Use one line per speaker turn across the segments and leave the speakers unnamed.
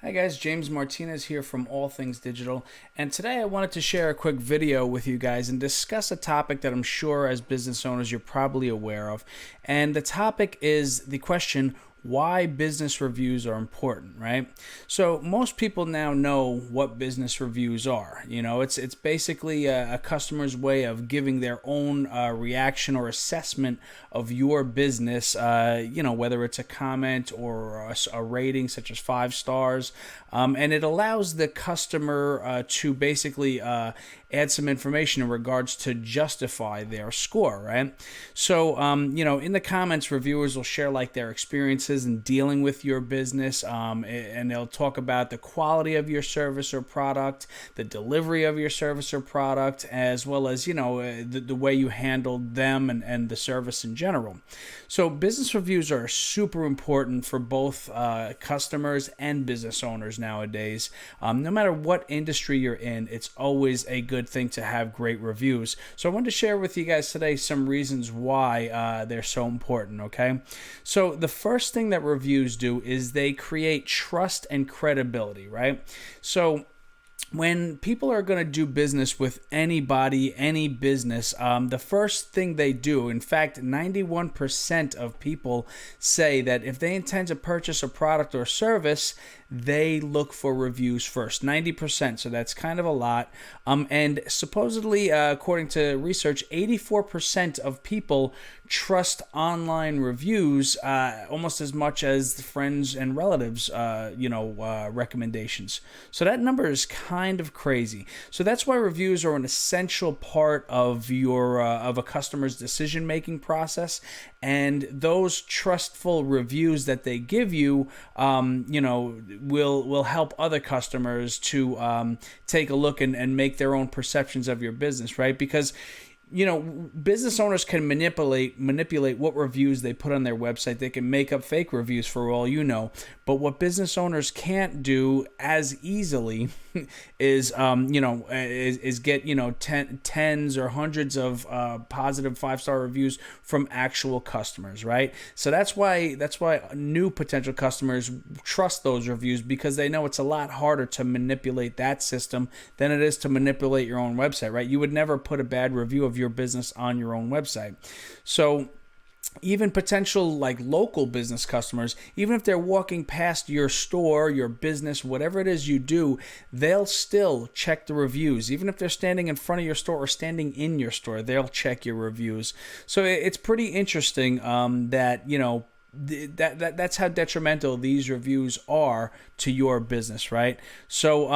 Hi guys, James Martinez here from All Things Digital, and today I wanted to share a quick video with you guys and discuss a topic that I'm sure as business owners you're probably aware of. And the topic is the question, why business reviews are important, right? So most people now know what business reviews are. It's basically a customer's way of giving their own reaction or assessment of your business, whether it's a comment or a rating such as 5 stars. And it allows the customer to basically add some information in regards to justify their score, right? So, in the comments, reviewers will share like their experiences in dealing with your business, and they'll talk about the quality of your service or product, the delivery of your service or product, as well as, the way you handled them and the service in general. So business reviews are super important for both customers and business owners nowadays. No matter what industry you're in, it's always a good thing to have great reviews. So I wanted to share with you guys today some reasons why they're so important, okay? So the first thing that reviews do is they create trust and credibility, right? So when people are going to do business with anybody, any business, the first thing they do, in fact, 91% of people say that if they intend to purchase a product or service, they look for reviews first. 90%, so that's kind of a lot. And supposedly, according to research, 84% of people trust online reviews almost as much as friends and relatives, recommendations. So that number is kind of crazy. So that's why reviews are an essential part of your of a customer's decision-making process. And those trustful reviews that they give you, will help other customers to take a look and make their own perceptions of your business, right? Because business owners can manipulate what reviews they put on their website. They can make up fake reviews for all you know. But what business owners can't do as easily is get tens or hundreds of positive 5-star reviews from actual customers, right? So that's why new potential customers trust those reviews, because they know it's a lot harder to manipulate that system than it is to manipulate your own website, right? You would never put a bad review of your business on your own website. So even potential like local business customers, even if they're walking past your store, your business, whatever it is you do, they'll still check the reviews. Even if they're standing in front of your store or standing in your store, they'll check your reviews. So it's pretty interesting that that's how detrimental these reviews are to your business, right? So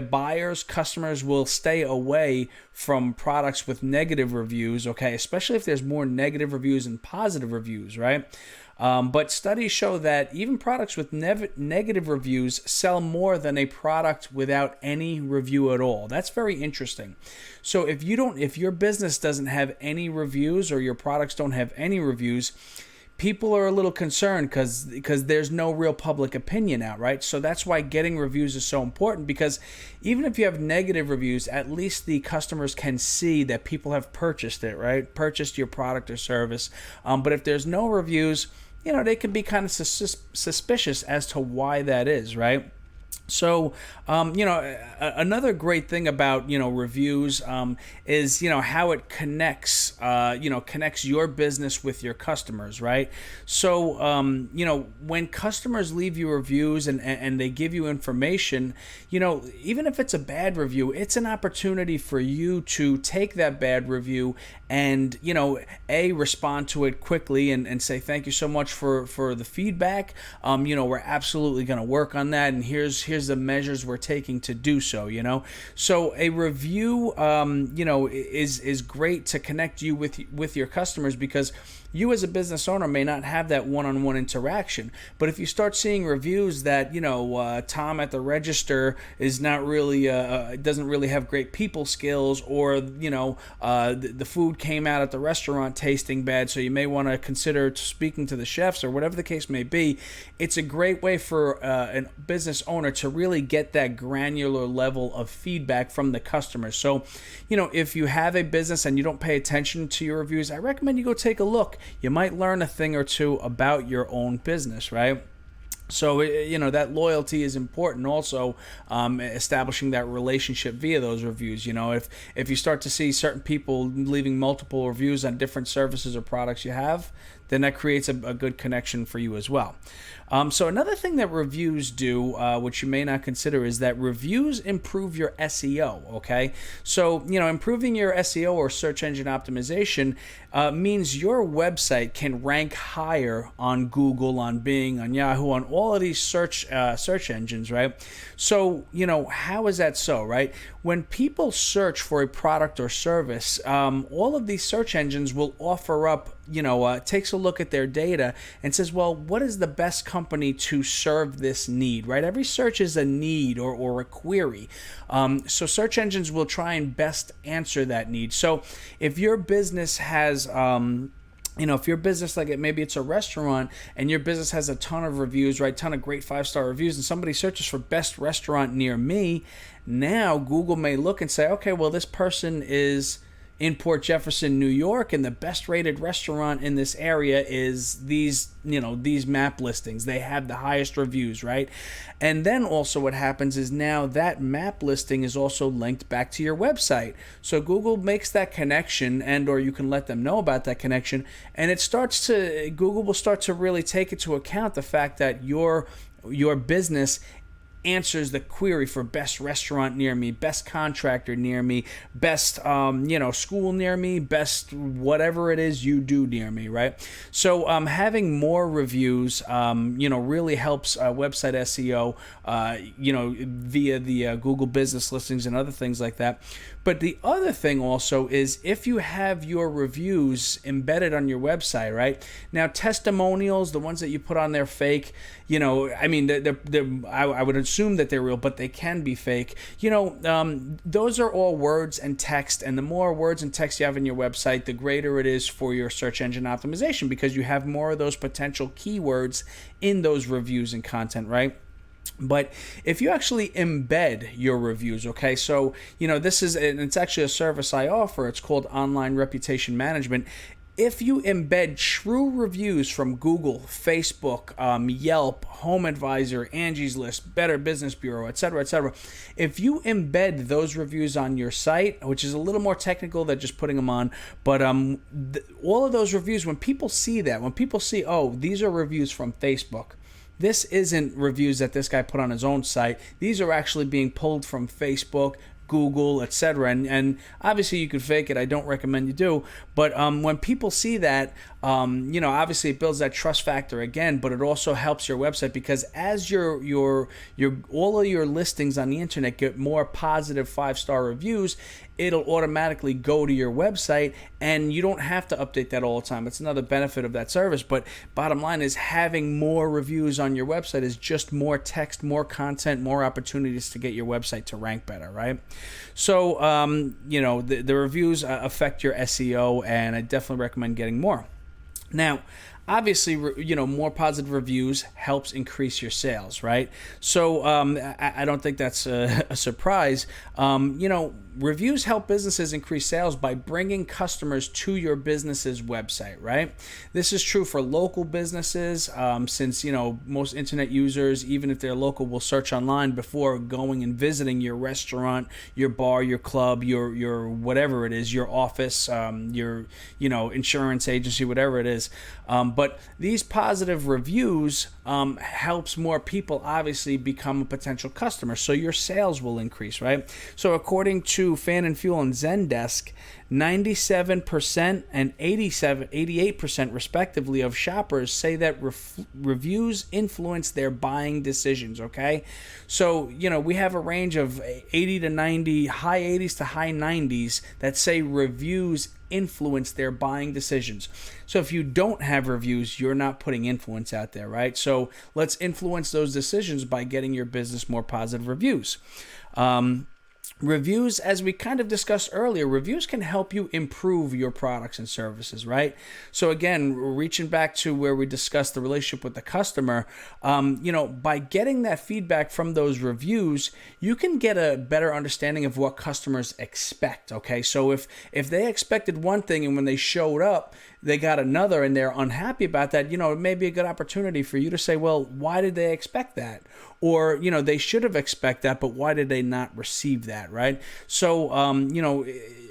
buyers, customers will stay away from products with negative reviews, okay, especially if there's more negative reviews than positive reviews, right? But studies show that even products with negative reviews sell more than a product without any review at all. That's very interesting. So if your business doesn't have any reviews, or your products don't have any reviews, people are a little concerned because there's no real public opinion out, right? So that's why getting reviews is so important, because even if you have negative reviews, at least the customers can see that people have purchased it, right? Purchased your product or service. But if there's no reviews, they can be kind of suspicious as to why that is, right? So, another great thing about, reviews is, how it connects your business with your customers, right? So, when customers leave you reviews and they give you information, even if it's a bad review, it's an opportunity for you to take that bad review and, respond to it quickly and say, thank you so much for the feedback. We're absolutely going to work on that. And here's the measures we're taking to do so, So a review, is great to connect you with your customers, because you as a business owner may not have that one-on-one interaction. But if you start seeing reviews that, Tom at the register is not really, doesn't really have great people skills, or, the food came out at the restaurant tasting bad, so you may want to consider speaking to the chefs, or whatever the case may be, it's a great way for a business owner to really get that granular level of feedback from the customers. So, if you have a business and you don't pay attention to your reviews, I recommend you go take a look. You might learn a thing or two about your own business, right? So, that loyalty is important also, establishing that relationship via those reviews. If you start to see certain people leaving multiple reviews on different services or products you have, then that creates a good connection for you as well. So another thing that reviews do, which you may not consider, is that reviews improve your SEO, okay? So, improving your SEO or search engine optimization means your website can rank higher on Google, on Bing, on Yahoo, on all of these search engines, right? So, how is that so, right? When people search for a product or service, all of these search engines will offer up, takes a look at their data and says, well, what is the best company to serve this need, right? Every search is a need or a query. So search engines will try and best answer that need. So if your business has, if your business, maybe it's a restaurant and your business has a ton of reviews, right? Ton of great 5-star reviews, and somebody searches for best restaurant near me, now Google may look and say, okay, well, this person is in Port Jefferson, New York, and the best rated restaurant in this area is these map listings. They have the highest reviews, right? And then also what happens is now that map listing is also linked back to your website. So Google makes that connection, or you can let them know about that connection, and Google will start to really take into account the fact that your business answers the query for best restaurant near me, best contractor near me, best school near me, best whatever it is you do near me, right? So having more reviews really helps website SEO via the Google business listings and other things like that. But the other thing also is if you have your reviews embedded on your website, right? Now, testimonials, the ones that you put on there fake, I would assume that they're real, but they can be fake. Those are all words and text, and the more words and text you have in your website, the greater it is for your search engine optimization because you have more of those potential keywords in those reviews and content, right? But if you actually embed your reviews, okay, so, it's actually a service I offer. It's called Online Reputation Management. If you embed true reviews from Google, Facebook, Yelp, Home Advisor, Angie's List, Better Business Bureau, etc., if you embed those reviews on your site, which is a little more technical than just putting them on, but all of those reviews, when people see, oh, these are reviews from Facebook, this isn't reviews that this guy put on his own site. These are actually being pulled from Facebook, Google, etc. And obviously you could fake it. I don't recommend you do. But when people see that, obviously it builds that trust factor again, but it also helps your website because as your all of your listings on the internet get more positive 5-star reviews, it'll automatically go to your website and you don't have to update that all the time. It's another benefit of that service. But bottom line is having more reviews on your website is just more text, more content, more opportunities to get your website to rank better, right? So, the reviews affect your SEO, and I definitely recommend getting more. Now, obviously, more positive reviews helps increase your sales, right? So I don't think that's a surprise. Reviews help businesses increase sales by bringing customers to your business's website, right? This is true for local businesses since, most internet users, even if they're local, will search online before going and visiting your restaurant, your bar, your club, your whatever it is, your office, your, insurance agency, whatever it is. But these positive reviews helps more people obviously become a potential customer. So your sales will increase, right? So according to Fan and Fuel and Zendesk, 97% and 88% respectively of shoppers say that reviews influence their buying decisions, okay? So, we have a range of 80 to 90, high 80s to high 90s that say reviews influence their buying decisions. So if you don't have reviews, you're not putting influence out there, right? So let's influence those decisions by getting your business more positive reviews. Reviews, as we kind of discussed earlier, reviews can help you improve your products and services, right? So again, reaching back to where we discussed the relationship with the customer, by getting that feedback from those reviews, you can get a better understanding of what customers expect, okay? So if they expected one thing and when they showed up, they got another and they're unhappy about that, it may be a good opportunity for you to say, well, why did they expect that? Or, they should have expected that, but why did they not receive that, right? So,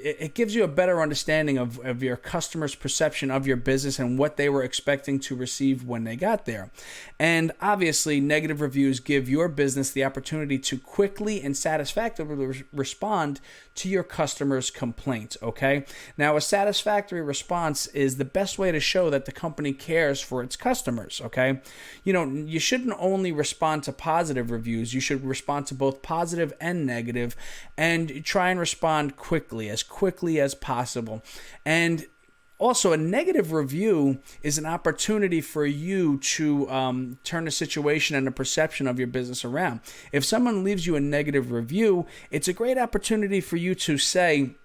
it gives you a better understanding of your customer's perception of your business and what they were expecting to receive when they got there. And obviously, negative reviews give your business the opportunity to quickly and satisfactorily respond to your customer's complaints, okay? Now, a satisfactory response is the best way to show that the company cares for its customers, okay? You shouldn't only respond to positive reviews. You should respond to both positive and negative, and try and respond quickly as possible. And also, a negative review is an opportunity for you to turn the situation and the perception of your business around. If someone leaves you a negative review, it's a great opportunity for you to say,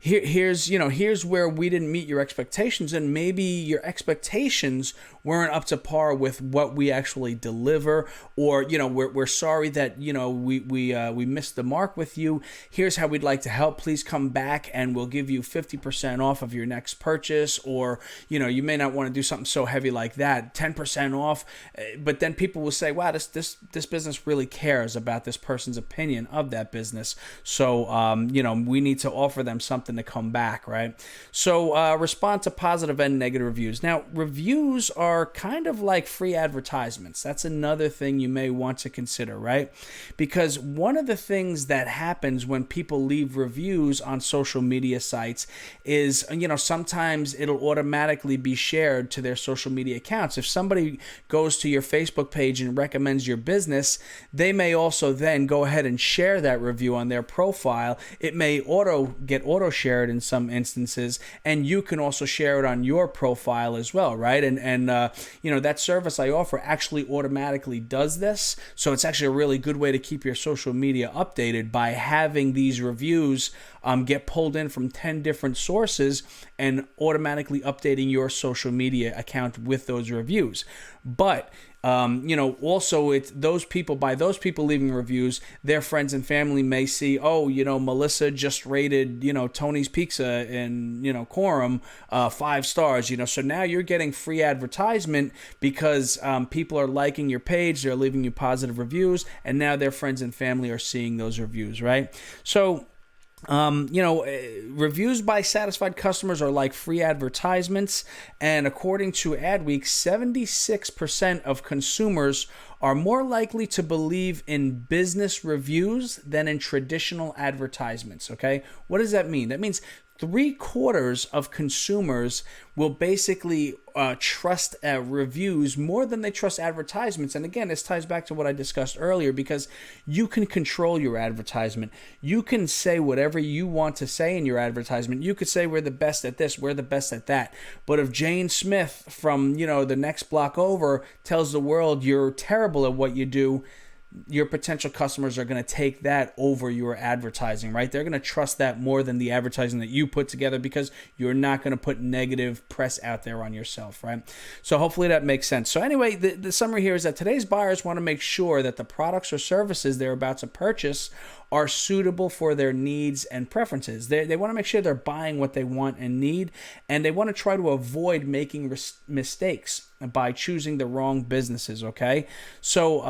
here's where we didn't meet your expectations, and maybe your expectations weren't up to par with what we actually deliver, or we're sorry that we missed the mark with you. Here's how we'd like to help. Please come back and we'll give you 50% off of your next purchase, or you may not want to do something so heavy like that, 10% off. But then people will say, wow, this business really cares about this person's opinion of that business, so we need to offer them something to come back, right? So respond to positive and negative reviews. Now, reviews are kind of like free advertisements. That's another thing you may want to consider, right? Because one of the things that happens when people leave reviews on social media sites is, sometimes it'll automatically be shared to their social media accounts. If somebody goes to your Facebook page and recommends your business, they may also then go ahead and share that review on their profile. It may get auto shared in some instances, and you can also share it on your profile as well, right? And that service I offer actually automatically does this. So it's actually a really good way to keep your social media updated by having these reviews get pulled in from 10 different sources and automatically updating your social media account with those reviews. But also it's those people leaving reviews, their friends and family may see, Melissa just rated, Tony's Pizza in, Quorum 5 stars, so now you're getting free advertisement because people are liking your page, they're leaving you positive reviews, and now their friends and family are seeing those reviews, right? So reviews by satisfied customers are like free advertisements, and according to Adweek, 76% of consumers are more likely to believe in business reviews than in traditional advertisements, okay? What does that mean? That means 3/4 of consumers will basically trust reviews more than they trust advertisements. And again, this ties back to what I discussed earlier, because you can control your advertisement. You can say whatever you want to say in your advertisement. You could say, we're the best at this, we're the best at that. But if Jane Smith from, the next block over tells the world you're terrible at what you do, your potential customers are going to take that over your advertising, right? They're going to trust that more than the advertising that you put together, because you're not going to put negative press out there on yourself, right? So hopefully that makes sense. So anyway, the summary here is that today's buyers want to make sure that the products or services they're about to purchase are suitable for their needs and preferences. They want to make sure they're buying what they want and need, and they want to try to avoid making mistakes by choosing the wrong businesses, okay? So,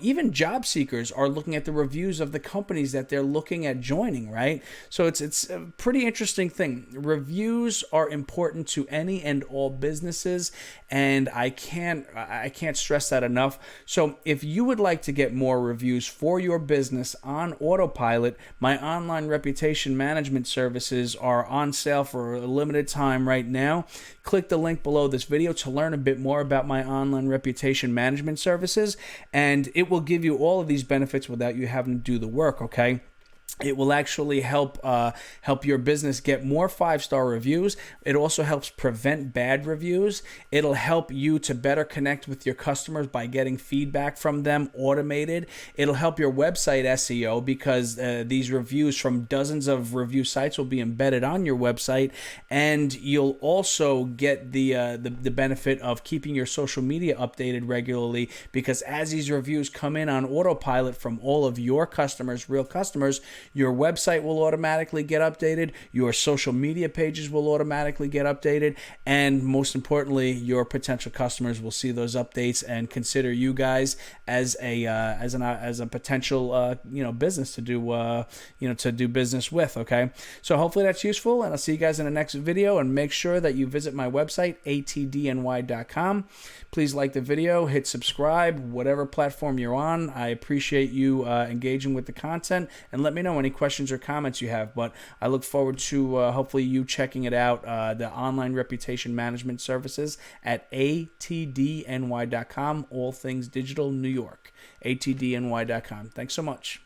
even job seekers are looking at the reviews of the companies that they're looking at joining, right? So it's a pretty interesting thing. Reviews are important to any and all businesses, and I can't stress that enough. So if you would like to get more reviews for your business on autopilot, my online reputation management services are on sale for a limited time right now. Click the link below this video to learn a bit more about my online reputation management services, and it will give you all of these benefits without you having to do the work, okay? It will actually help your business get more 5-star reviews. It also helps prevent bad reviews. It'll help you to better connect with your customers by getting feedback from them automated. It'll help your website SEO, because these reviews from dozens of review sites will be embedded on your website, and you'll also get the benefit of keeping your social media updated regularly, because as these reviews come in on autopilot from all of your customers, real customers, Your website will automatically get updated. Your social media pages will automatically get updated. And most importantly, your potential customers will see those updates and consider you guys as a potential business to do business with. Okay, so hopefully that's useful, and I'll see you guys in the next video. And make sure that you visit my website, atdny.com. Please like the video, hit subscribe, whatever platform you're on. I appreciate you engaging with the content, and let me know any questions or comments you have. But I look forward to hopefully you checking it out, the online reputation management services at atdny.com, all things digital New York, atdny.com. Thanks so much.